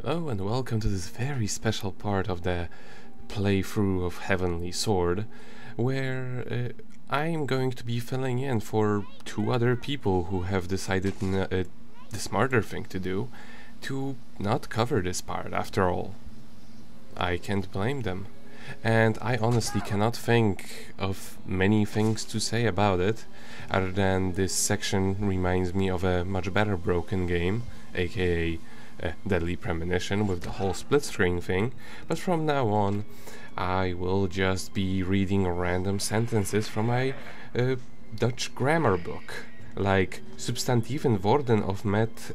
Hello and welcome to this very special part of the playthrough of Heavenly Sword, where I'm going to be filling in for two other people who have decided the smarter thing to do, to not cover this part after all. I can't blame them, and I honestly cannot think of many things to say about it, other than this section reminds me of a much better broken game, aka Deadly Premonition with the whole split screen thing, but from now on I will just be reading random sentences from my Dutch grammar book, like substantieven worden of met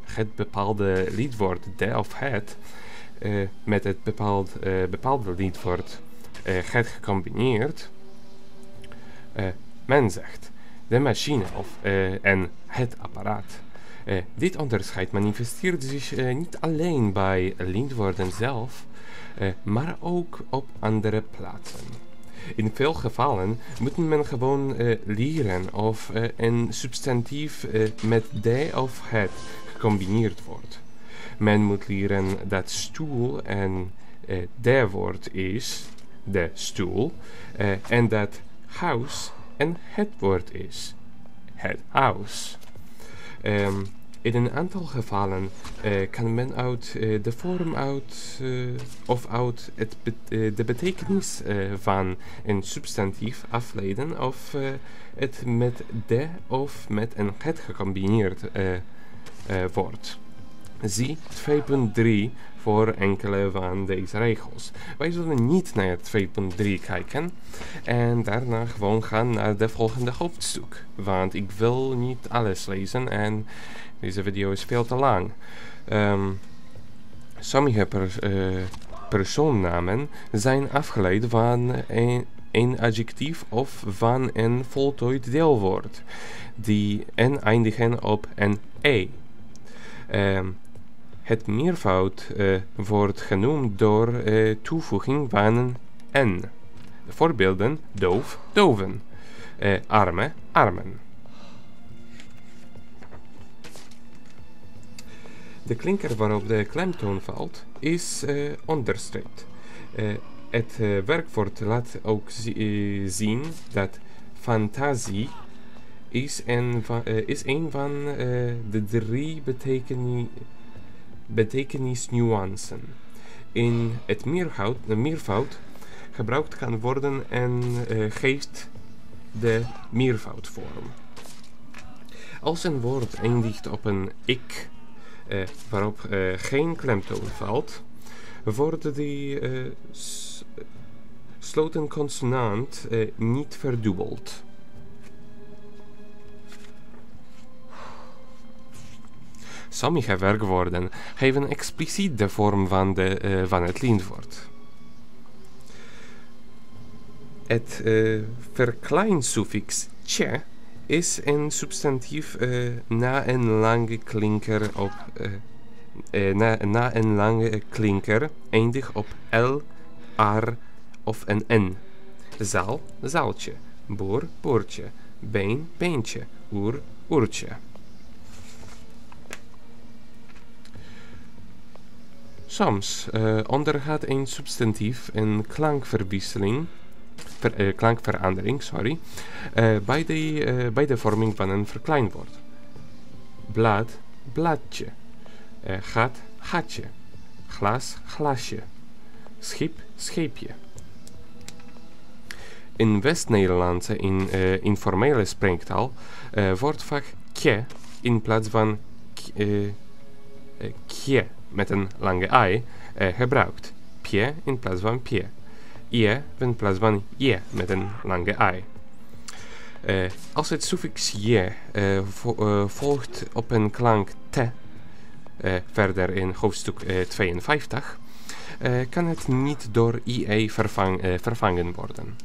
het bepaalde liedwoord de of het met het bepaalde liedwoord het gecombineerd. Men zegt de machine en het apparaat. Dit onderscheid manifesteert zich niet alleen bij liedwoorden zelf, maar ook op andere plaatsen. In veel gevallen moet men gewoon leren of een substantief met de of het gecombineerd wordt. Men moet leren dat stoel en de woord is, de stoel, en dat huis en het woord is, het huis. In een aantal gevallen kan men uit de vorm of uit de betekenis van een substantief afleiden of het met de of met een het gecombineerd wordt. Zie 2.3 voor enkele van deze regels. Wij zullen niet naar 2.3 kijken en daarna gewoon gaan naar de volgende hoofdstuk, want ik wil niet alles lezen en deze video is veel te lang. Sommige persoonnamen zijn afgeleid van een adjectief of van een voltooid deelwoord, die en eindigen op een e. Het meervoud wordt genoemd door toevoeging van een n. Voorbeelden: doof, doven, arme, armen. De klinker waarop de klemtoon valt is onderstreept. Het werkwoord laat ook zien dat fantasie is een van de drie betekenisnuancen in het meervoud gebruikt kan worden en geeft de meervoudvorm. Als een woord eindigt op een ik, waarop geen klemtoon valt, wordt die slotenconsonant niet verdubbeld. Sommige werkwoorden geven expliciet de vorm van het liedwoord. Het verkleinsuffix tje is een substantief na een lange klinker eindig op l, r of een n. Zaal, zaaltje, boer, boertje, been, beentje, oer, oertje. Soms ondergaat een substantief een klankverandering bij de vorming van een verkleinwoord. Blad, bladje, gat, gatje, glas, glasje, schip, scheepje. In West-Nederlandse informele spreektaal wordt vaak kje in plaats van kje met een lange ei gebruikt. Pje in plaats van pje. Je in plaats van je met een lange ei. Als het suffix je volgt op een klank te, verder in hoofdstuk 52, kan het niet door ie vervangen worden.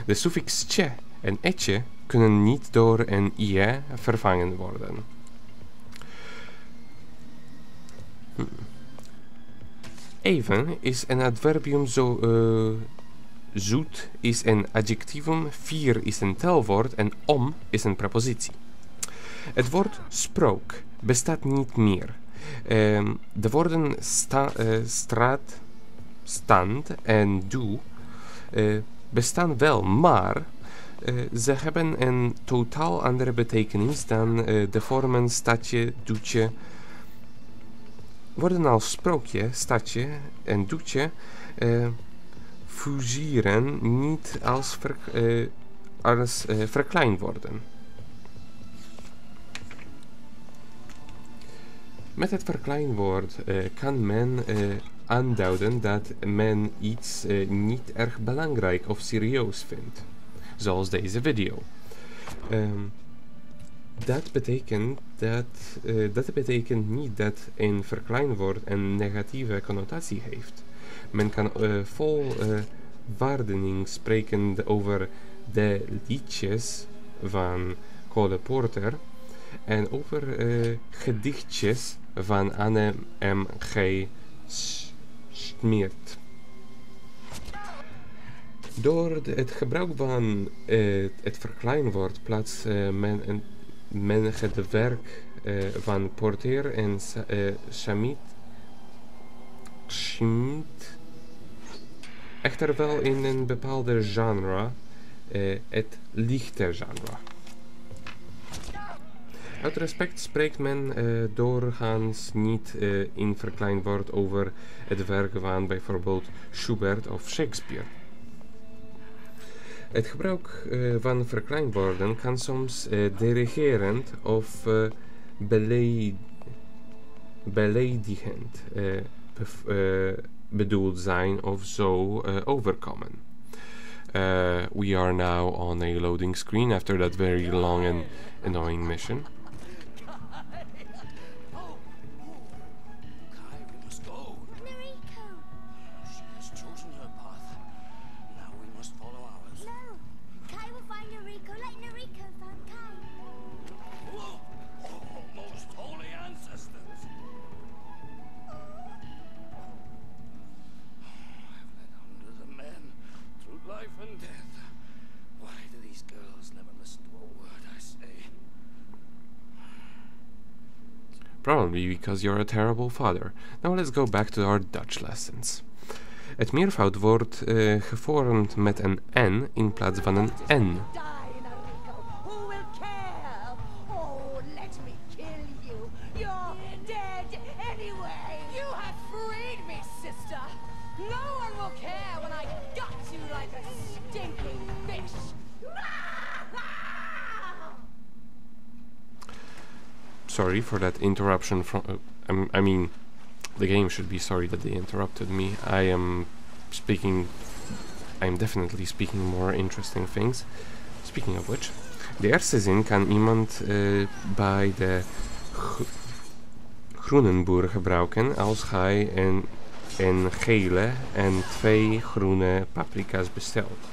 De suffix tje en etje kunnen niet door een ie vervangen worden. Even is een adverbium zoet is een adjectivum, vier is een telwoord en om is een prepositie. Het woord sprook bestaat niet meer. De woorden straat, stand en doe bestaan wel, maar ze hebben een totaal andere betekenis dan de vormen stadje, doetje. Woorden als sprookje, stadje en doetje fuseren niet als verkleinwoorden. Met het verkleinwoord kan men aanduiden dat men iets niet erg belangrijk of serieus vindt, zoals deze video. Dat betekent niet dat een verkleinwoord een negatieve connotatie heeft. Men kan vol waardering spreken over de liedjes van Cole Porter en over gedichtjes van Anne M. G. Schmidt. Door het gebruik van het verkleinwoord plaatst men het werk van Porter en Schmidt echter wel in een bepaalde genre, het lichte genre. Uit respect spreekt men doorgaans niet in verkleinwoord over het werk van bijvoorbeeld Schubert of Shakespeare. Het gebruik van verkleinwoorden kan soms derigerend of beledigend bedoeld zijn of zo overkomen. We are now on a loading screen after that very long and annoying mission. Probably because you're a terrible father. Now let's go back to our Dutch lessons. Het meervoud wordt gevormd met een N in plaats van een N. Sorry for that interruption from I mean the game should be sorry that they interrupted me. I'm definitely speaking more interesting things. Speaking of which, de eerste zin kan iemand bij de groenenboer gebruiken als hij een gele en 2 groene paprika's bestelt.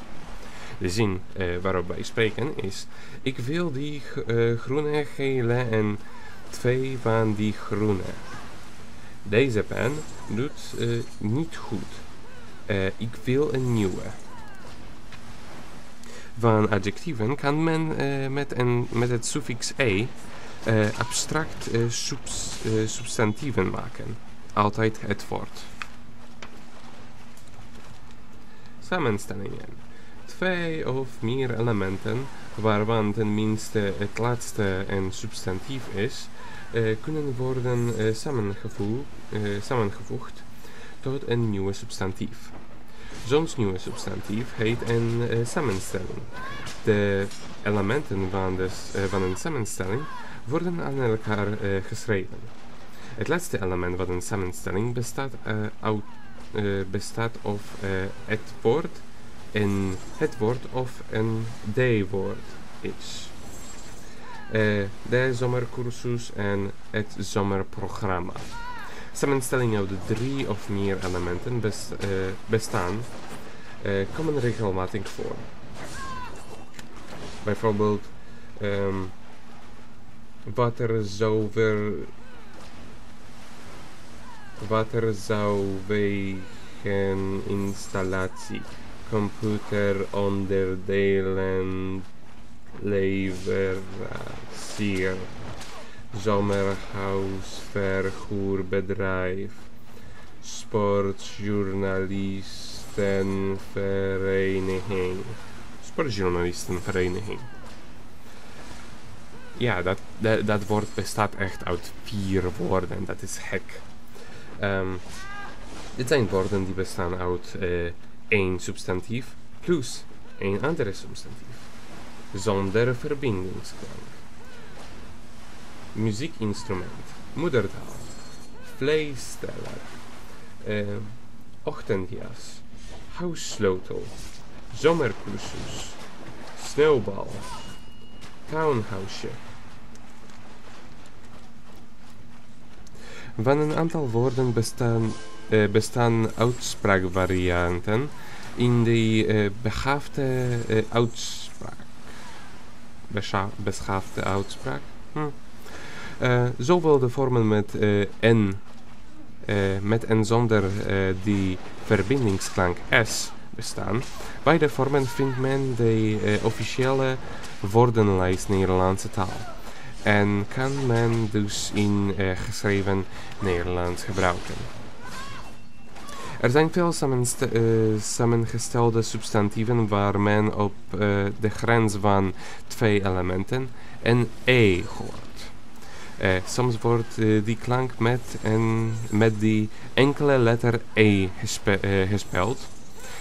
De zin waarop wij spreken is: ik wil die groene, gele en 2 van die groene. Deze pen doet niet goed. Ik wil een nieuwe. Van adjectieven kan men met het suffix e abstract substantieven maken. Altijd het woord. Samenstellingen. 2 of meer elementen, waarvan tenminste het laatste een substantief is, kunnen worden samengevoegd tot een nieuwe substantief. Zo'n nieuwe substantief heet een samenstelling. De elementen van een samenstelling worden aan elkaar geschreven. Het laatste element van een samenstelling bestaat of het woord of een d-woord is. De zomercursus en het zomerprogramma. Samenstellingen uit de 3 of meer elementen bestaan komen regelmatig voor. Bijvoorbeeld waterzauwwegeninstallatie, computeronderdelen, leverancier. zomerhuisverhuurbedrijf, sportjournalistenvereniging. Ja, dat woord bestaat echt uit 4 woorden. Dat is gek. Dit zijn woorden die bestaan uit 1 substantief plus 1 andere substantief. Zonder verbindingsklank. Muziekinstrument, moedertaal, vleessteller, ochtendjas, huissleutel, zomercursus, sneeuwbal, townhouse. Van een aantal woorden bestaan uitspraakvarianten in de beschaafde uitspraak. Zowel de vormen met en zonder die verbindingsklank S bestaan. Bij de vormen vindt men de officiële woordenlijst Nederlandse taal. En kan men dus in geschreven Nederlands gebruiken. Er zijn veel samengestelde substantieven waar men op de grens van 2 elementen en E hoort. Soms wordt die klank met die enkele letter E gespeld.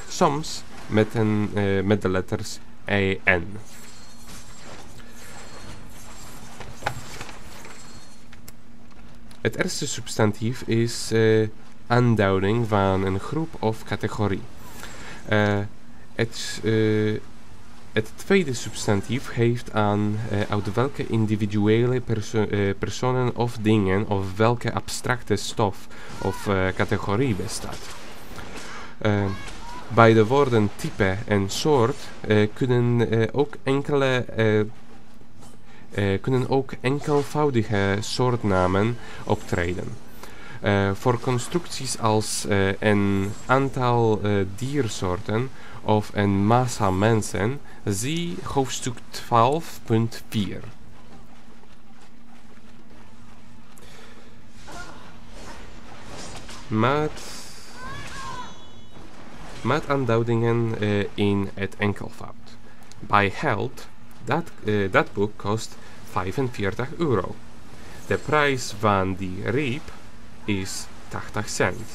Soms met de letters EN. Het eerste substantief is aanduiding van een groep of categorie. Het tweede substantief geeft aan uit welke individuele personen of dingen of welke abstracte stof of categorie bestaat. Bij de woorden type en soort kunnen ook enkelvoudige soortnamen optreden. Voor constructies als een aantal diersoorten of een massa mensen, zie hoofdstuk 12.4. Maataanduidingen in het enkelvoud. Bij Held, dat boek kost €45. De prijs van die reep is 80 cent.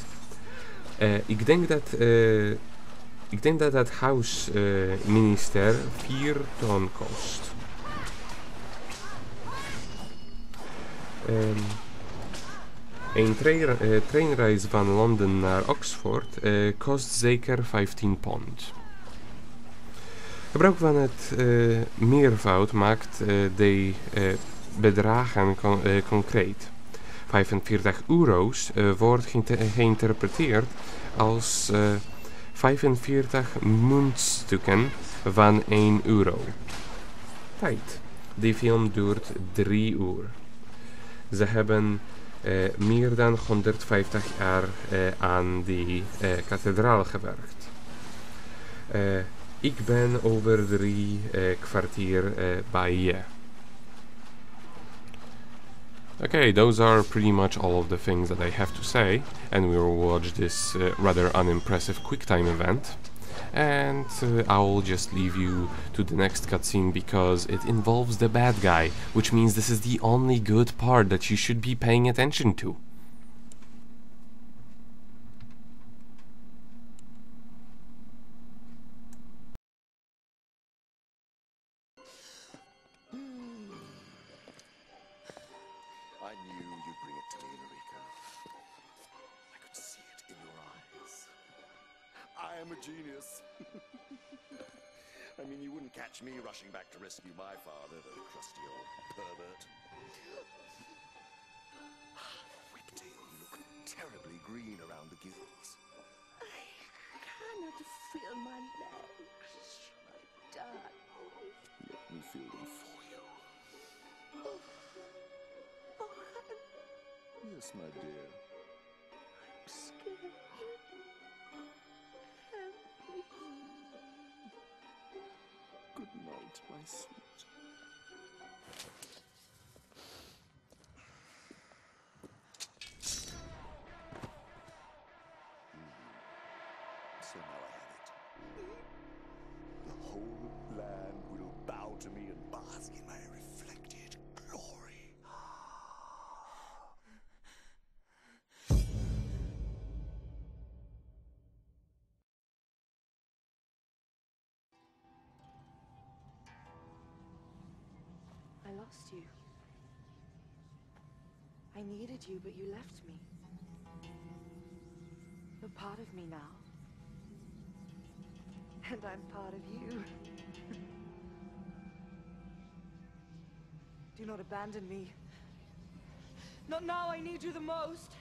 Ik denk dat het huisminister 4 ton kost. Een treinreis van Londen naar Oxford kost zeker 15 pond. Gebruik van het meervoud maakt de bedragen concreet. €45 wordt geïnterpreteerd als 45 muntstukken van €1. Tijd. Die film duurt 3 uur. Ze hebben meer dan 150 jaar aan die kathedraal gewerkt. Ik ben over 3 kwartier bij je. Okay, those are pretty much all of the things that I have to say, and we will watch this rather unimpressive QuickTime event. And I will just leave you to the next cutscene because it involves the bad guy, which means this is the only good part that you should be paying attention to. I knew you'd bring it to me, Enrico. I could see it in your eyes. I am a genius. I mean, you wouldn't catch me rushing back to rescue my father, the crusty old pervert. Whiptail, you look terribly green around the gills. I cannot feel my legs. Darling. Let me feel them for you. Yes, my dear. I'm scared. Help me. Good night, my sweet. land will bow to me and bask in my reflected glory. I lost you. I needed you, but you left me. You're part of me now. And I'm part of you. Do not abandon me. Not now, I need you the most.